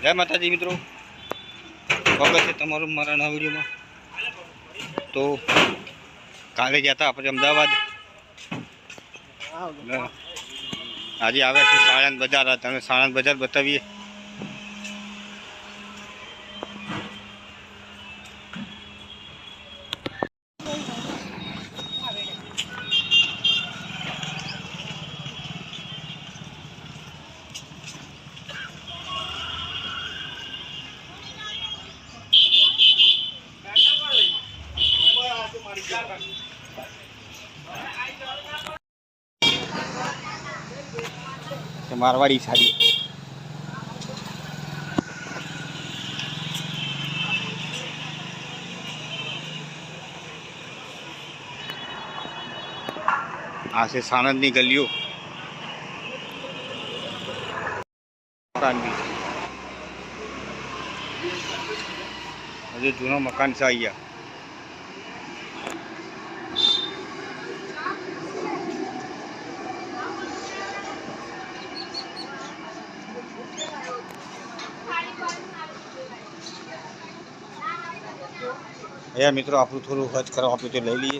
જય માતાજી મિત્રો, સ્વાગત છે તમારું મારા નવા વિડીયોમાં। તો કાલે ગયા હતા આપણે અમદાવાદ, આજે આવ્યા છે સાણંદ બજાર। તમે સાણંદ બજાર બતાવીએ। मारवाड़ी साड़ी आ से सानंद नी गलियों हजू जूनो मकान से आई। यार मित्रों आप थोड़ा खर्च करो आप तो ले लीए।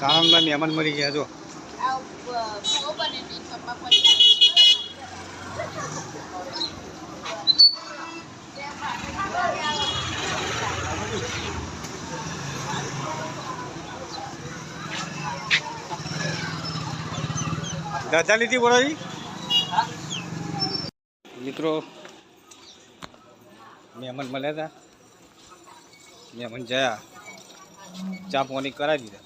साणंद में मेहमान मरी गया जो दादा ली थी बोला जी। मित्रों मेहमान મળ્યા હતા, मेहमान જયા, ચા પાણી કરાવી દીધા।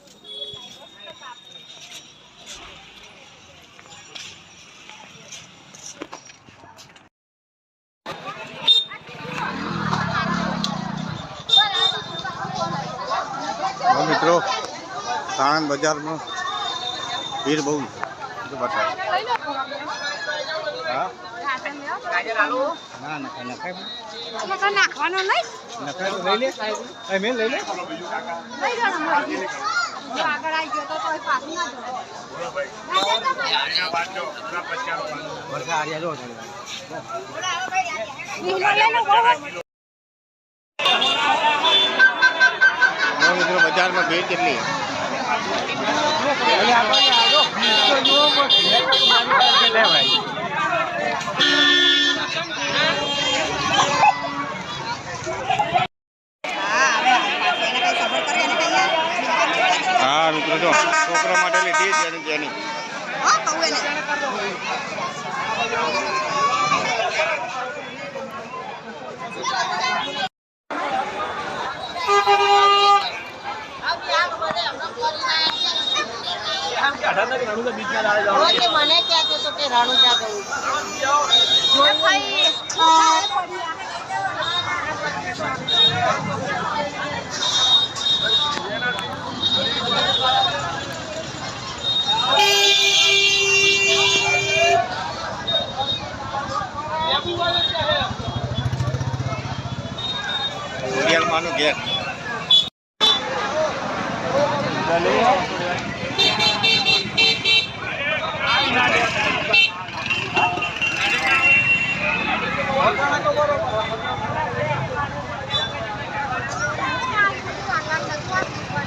મિત્રો સાણંદ બજારમાં ભીડ બહુ છે બતાવે। હા ના નાખવાનો નહીં, નખાય લઈ લે, મેં લઈ લે આગળ આવી ગયો તો પાછું ના મિત્રો બજારમાં ભીડ કેટલી हाँ मित्रों जो छोकरा માટે લીધી જેની જેની મને ક્યાં કહેતો કે રાણુ ક્યાં ગયું માનું ઘેર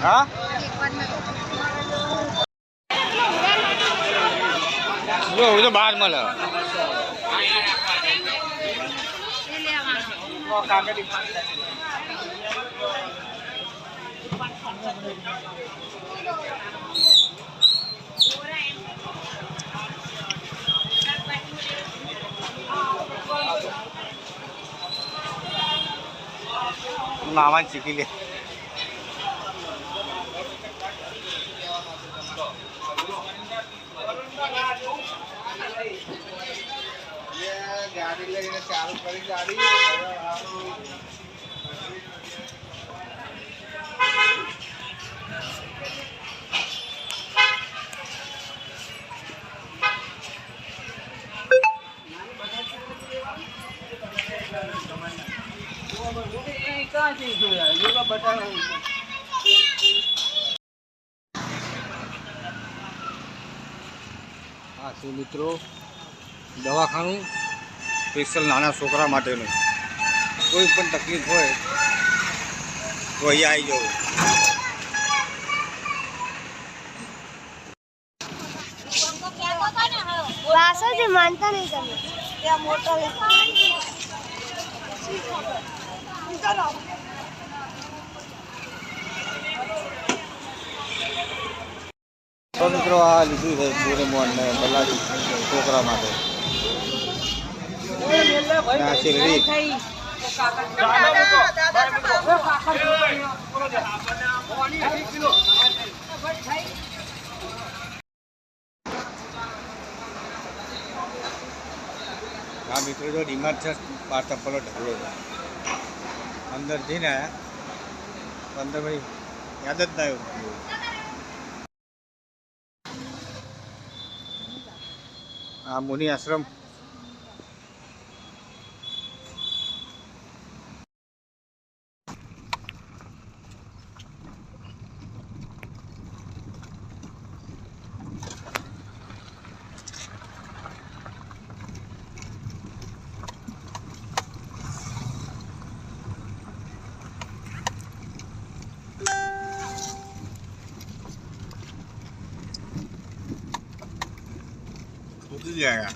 हाँ जो बाहर મળે નાવા શીખી લે। गाड़ी लगी चालू करी गाड़ी हाँ मित्रों दवाखानु સ્પેશિયલ નાના છોકરા માટેનું. કોઈ પણ તકલીફ હોય તો અહીંયા આવી જવું. વાસો જે માનતા નહીં તમે ત્યાં મોટો તો મિત્રો આ લીધું છે ડોરેમોન ને બલાડી છોકરા માટે. આ છે રીત. આ મિત્રો જો ડીમાર્ટ છે, 5 ચપ્પલો ઢગલો છે. અંદર જઈને આવ્યા, અંદર ભાઈ યાદ જ ના આવ્યું. આ મુનિ આશ્રમ. ઉતરી જાય.